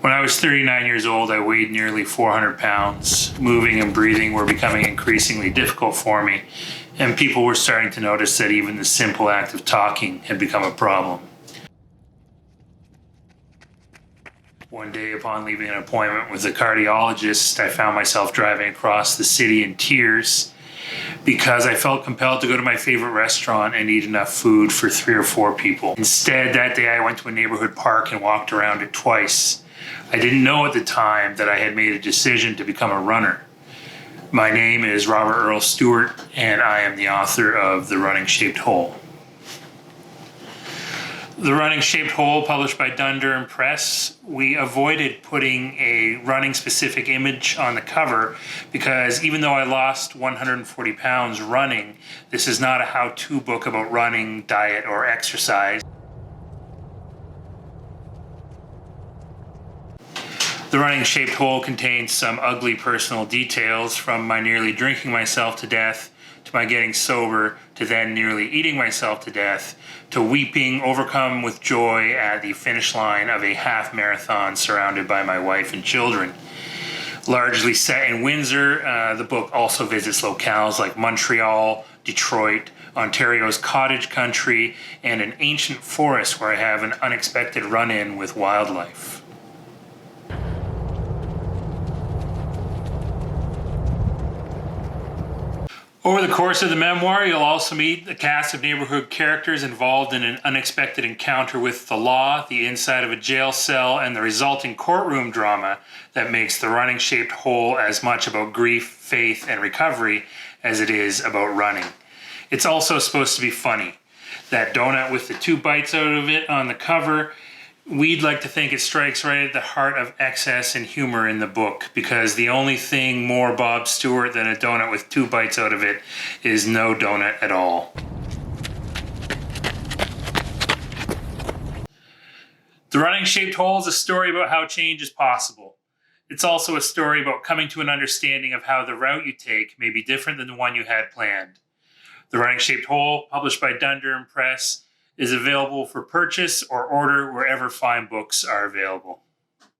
When I was 39 years old, I weighed nearly 400 pounds. Moving and breathing were becoming increasingly difficult for me, and people were starting to notice that even the simple act of talking had become a problem. One day, upon leaving an appointment with a cardiologist, I found myself driving across the city in tears because I felt compelled to go to my favorite restaurant and eat enough food for 3 or 4 people. Instead, that day I went to a neighborhood park and walked around it twice. I didn't know at the time that I had made a decision to become a runner. My name is Robert Earl Stewart, and I am the author of The Running Shaped Hole. The Running Shaped Hole, published by Dundurn Press, we avoided putting a running-specific image on the cover because even though I lost 140 pounds running, this is not a how-to book about running, diet, or exercise. The Running Shaped Hole contains some ugly personal details, from my nearly drinking myself to death, to my getting sober, to then nearly eating myself to death, to weeping, overcome with joy at the finish line of a half marathon surrounded by my wife and children. Largely set in Windsor, the book also visits locales like Montreal, Detroit, Ontario's cottage country, and an ancient forest where I have an unexpected run-in with wildlife. Over the course of the memoir, you'll also meet a cast of neighborhood characters involved in an unexpected encounter with the law, the inside of a jail cell, and the resulting courtroom drama that makes The Running Shaped Hole as much about grief, faith, and recovery as it is about running. It's also supposed to be funny. That donut with the 2 bites out of it on the cover, we'd like to think it strikes right at the heart of excess and humor in the book, because the only thing more Bob Stewart than a donut with 2 bites out of it is no donut at all. The Running Shaped Hole is a story about how change is possible. It's also a story about coming to an understanding of how the route you take may be different than the one you had planned. The Running Shaped Hole, published by Dundurn Press, is available for purchase or order wherever fine books are available.